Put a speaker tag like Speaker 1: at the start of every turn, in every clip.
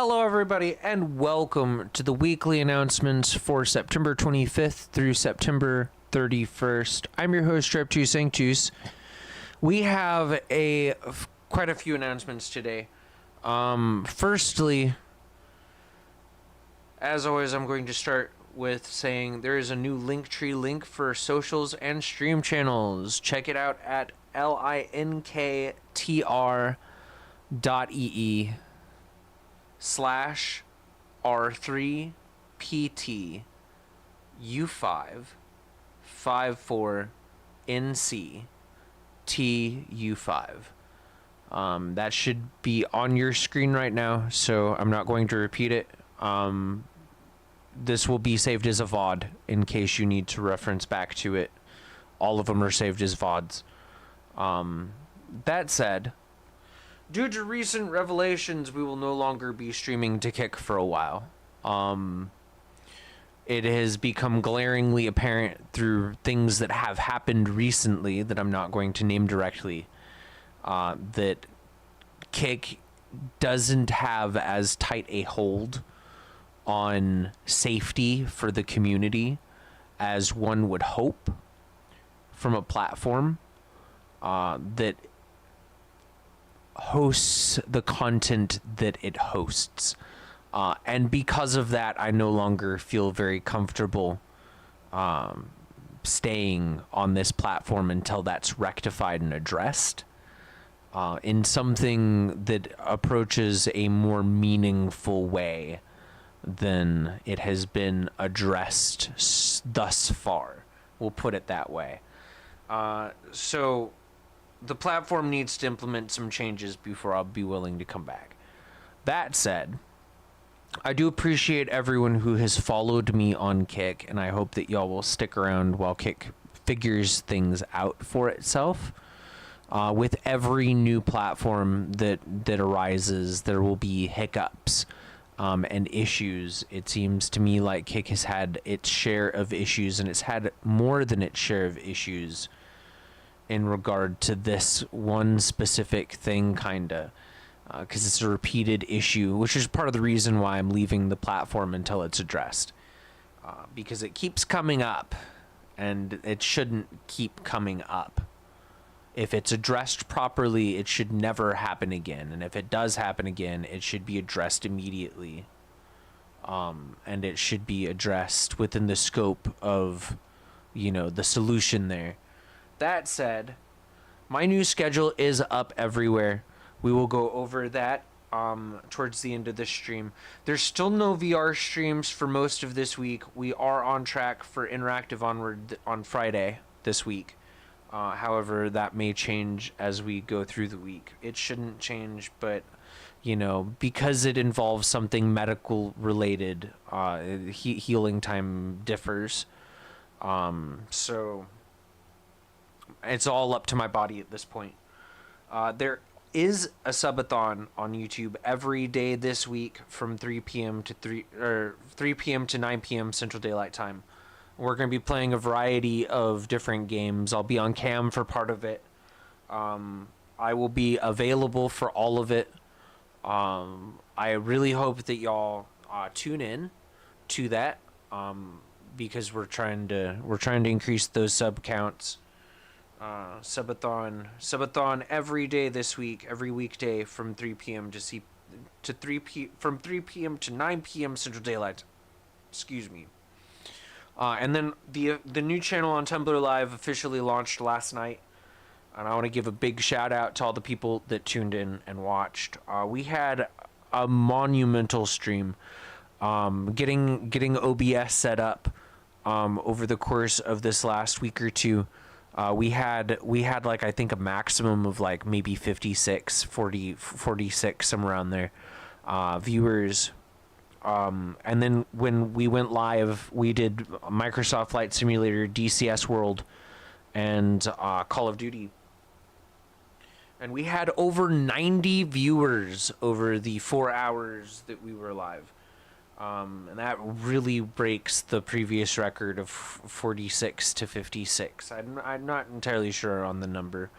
Speaker 1: Hello, everybody, and welcome to the weekly announcements for September 25th through September 31st. I'm your host, Treptu Sanctus. We have quite a few announcements today. Firstly, as always, I'm going to start with saying there is a new Linktree link for socials and stream channels. Check it out at linktr.ee/R3PT U554NC TU5. That should be on your screen right now, so I'm not going to repeat it. This will be saved as a VOD in case you need to reference back to it. All of them are saved as VODs. That said, due to recent revelations, we will no longer be streaming to Kick for a while. It has become glaringly apparent through things that have happened recently that I'm not going to name directly, that Kick doesn't have as tight a hold on safety for the community as one would hope from a platform that hosts the content that it hosts. And because of that, I no longer feel very comfortable staying on this platform until that's rectified and addressed in something that approaches a more meaningful way than it has been addressed thus far. We'll put it that way. So the platform needs to implement some changes before I'll be willing to come back. That said, I do appreciate everyone who has followed me on Kick, and I hope that y'all will stick around while Kick figures things out for itself. With every new platform that arises, there will be hiccups and issues. It seems to me like Kick has had its share of issues, and it's had more than its share of issues in regard to this one specific thing, kinda. Because it's a repeated issue, which is part of the reason why I'm leaving the platform until it's addressed. Because it keeps coming up, and it shouldn't keep coming up. If it's addressed properly, it should never happen again. And if it does happen again, it should be addressed immediately. And it should be addressed within the scope of, the solution there. That said, my new schedule is up everywhere. We will go over that towards the end of this stream. There's still no VR streams for most of this week. We are on track for Interactive Onward on Friday this week. However, that may change as we go through the week. It shouldn't change, but, because it involves something medical related, healing time differs. So it's all up to my body at this point. There is a subathon on YouTube every day this week from 3 p.m. to 3 p.m. to 9 p.m. Central Daylight Time. We're going to be playing a variety of different games. I'll be on cam for part of it. I will be available for all of it. I really hope that y'all tune in to that because we're trying to increase those sub counts. Subathon every day this week, every weekday from 3 p.m. from 3 p.m. to 9 p.m. Central Daylight. Excuse me. And then the new channel on Tumblr Live officially launched last night, and I want to give a big shout out to all the people that tuned in and watched. We had a monumental stream, getting OBS set up over the course of this last week or two. We had like, I think, a maximum of like maybe 46 somewhere around there viewers. And then when we went live, we did Microsoft Flight Simulator, DCS World, and Call of Duty. And we had over 90 viewers over the 4 hours that we were live. And that really breaks the previous record of 46 to 56. I'm not entirely sure on the number.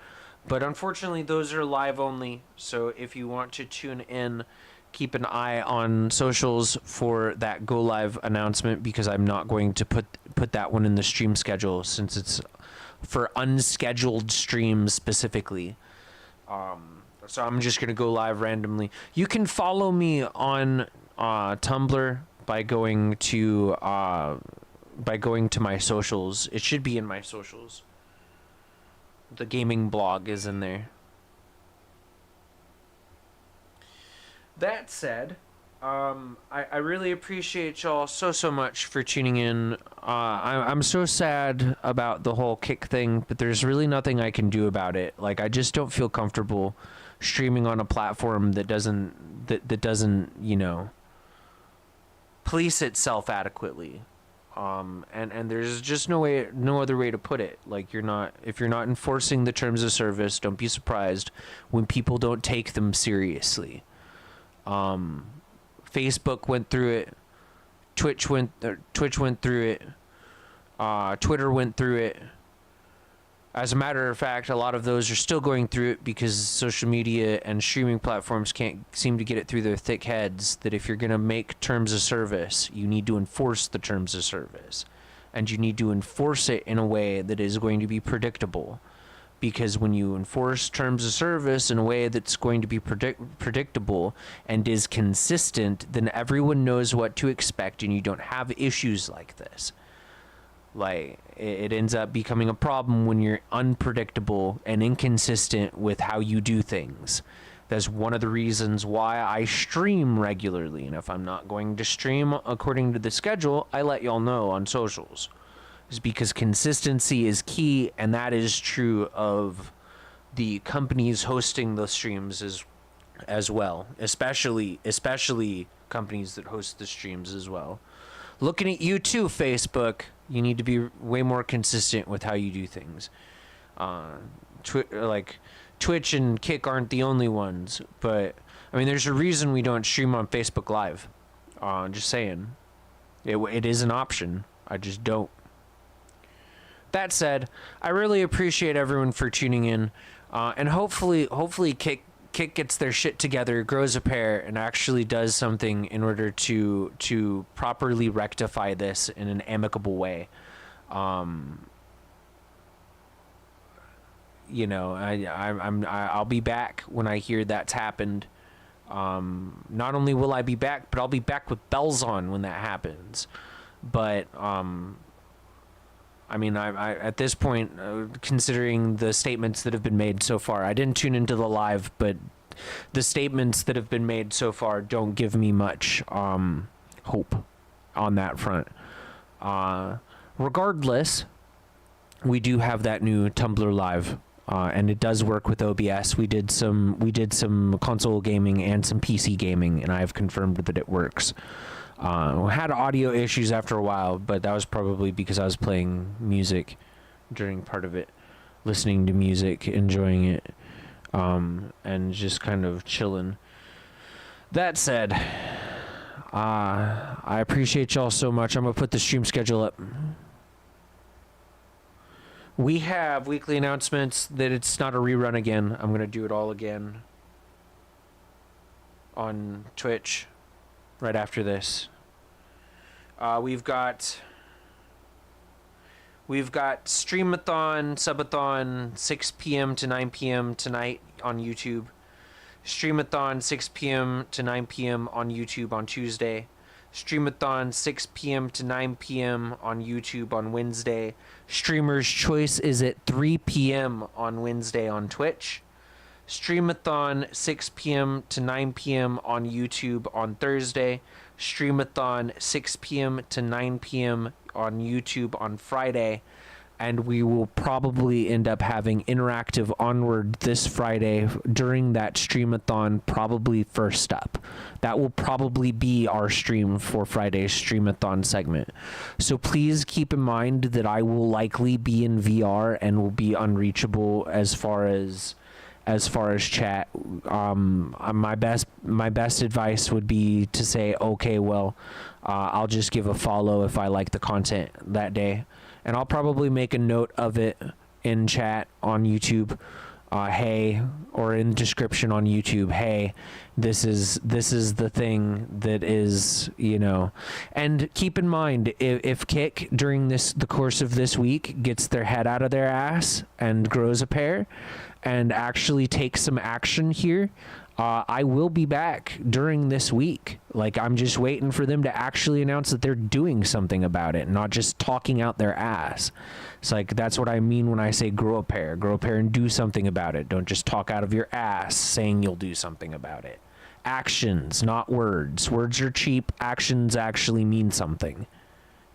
Speaker 1: But unfortunately, those are live only. So if you want to tune in keep an eye on socials for that go live announcement, because I'm not going to put that one in the stream schedule since it's for unscheduled streams specifically. So I'm just gonna go live randomly. You can follow me on Tumblr by going to my socials. It should be in my socials. The gaming blog is in there. That said, I really appreciate y'all so much for tuning in. I'm so sad about the whole Kick thing, but there's really nothing I can do about it. Like, I just don't feel comfortable streaming on a platform that doesn't you know, police itself adequately. And there's just no other way to put it. Like, if you're not enforcing the terms of service, don't be surprised when people don't take them seriously. Facebook went through it. Twitch went through it. Twitter went through it. As a matter of fact, a lot of those are still going through it because social media and streaming platforms can't seem to get it through their thick heads that if you're going to make terms of service, you need to enforce the terms of service. And you need to enforce it in a way that is going to be predictable. Because when you enforce terms of service in a way that's going to be predictable and is consistent, then everyone knows what to expect and you don't have issues like this. Like, it ends up becoming a problem when you're unpredictable and inconsistent with how you do things. That's one of the reasons why I stream regularly. And if I'm not going to stream according to the schedule, I let y'all know on socials. Is because consistency is key, and that is true of the companies hosting the streams as well, especially companies that host the streams as well. Looking at you too, Facebook, you need to be way more consistent with how you do things. Twitch and Kick aren't the only ones, but I mean, there's a reason we don't stream on Facebook Live. Just saying, it is an option. I just don't. That said, I really appreciate everyone for tuning in, and hopefully Kick gets their shit together, grows a pair, and actually does something in order to properly rectify this in an amicable way. You know, I'll be back when I hear that's happened. Not only will I be back, but I'll be back with bells on when that happens. But I mean, I at this point, considering the statements that have been made so far, I didn't tune into the live, but the statements that have been made so far don't give me much hope on that front. Regardless, we do have that new Tumblr Live, and it does work with OBS. We did some console gaming and some PC gaming, and I have confirmed that it works. Had audio issues after a while, but that was probably because I was playing music during part of it, listening to music, enjoying it, and just kind of chilling. That said, I appreciate y'all so much. I'm gonna put the stream schedule up. We have weekly announcements that it's not a rerun again. I'm gonna do it all again on Twitch right after this. We've got Streamathon, Subathon, 6 p.m. to 9 p.m. tonight on YouTube. Streamathon, 6 p.m. to 9 p.m. on YouTube on Tuesday. Streamathon, 6 p.m. to 9 p.m. on YouTube on Wednesday. Streamer's Choice is at 3 p.m. on Wednesday on Twitch. Streamathon, 6 p.m. to 9 p.m. on YouTube on Thursday. Streamathon, 6 p.m. to 9 p.m. on YouTube on Friday. And we will probably end up having Interactive Onward this Friday during that Streamathon, probably first up. That will probably be our stream for Friday's Streamathon segment. So please keep in mind that I will likely be in VR and will be unreachable as far as chat. My best advice would be to say, okay, well, I'll just give a follow if I like the content that day. And I'll probably make a note of it in chat on YouTube hey, or in the description on YouTube, hey, this is the thing that is, and keep in mind, if Kick during the course of this week gets their head out of their ass and grows a pair and actually takes some action here, I will be back during this week. Like, I'm just waiting for them to actually announce that they're doing something about it, not just talking out their ass. It's like, that's what I mean when I say grow a pair and do something about it. Don't just talk out of your ass saying you'll do something about it. Actions, not words. Words are cheap. Actions actually mean something.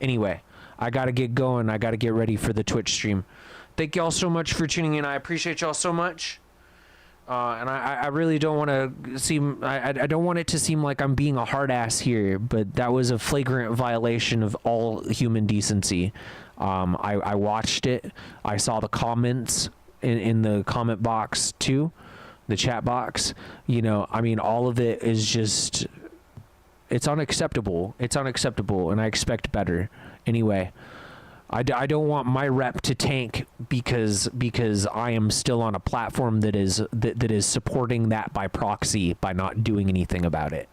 Speaker 1: Anyway, I got to get going. I got to get ready for the Twitch stream. Thank y'all so much for tuning in. I appreciate y'all so much. And I really don't want to seem, I don't want it to seem like I'm being a hard ass here, but that was a flagrant violation of all human decency. I watched it. I saw the comments in the comment box too, the chat box. All of it is just, it's unacceptable. It's unacceptable, and I expect better. Anyway, I don't want my rep to tank because I am still on a platform that is supporting that by proxy by not doing anything about it.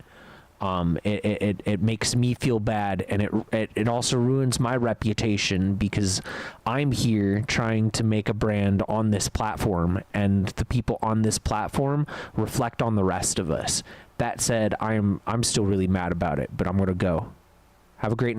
Speaker 1: It makes me feel bad, and it also ruins my reputation because I'm here trying to make a brand on this platform, and the people on this platform reflect on the rest of us. That said, I'm still really mad about it, but I'm gonna go. Have a great night.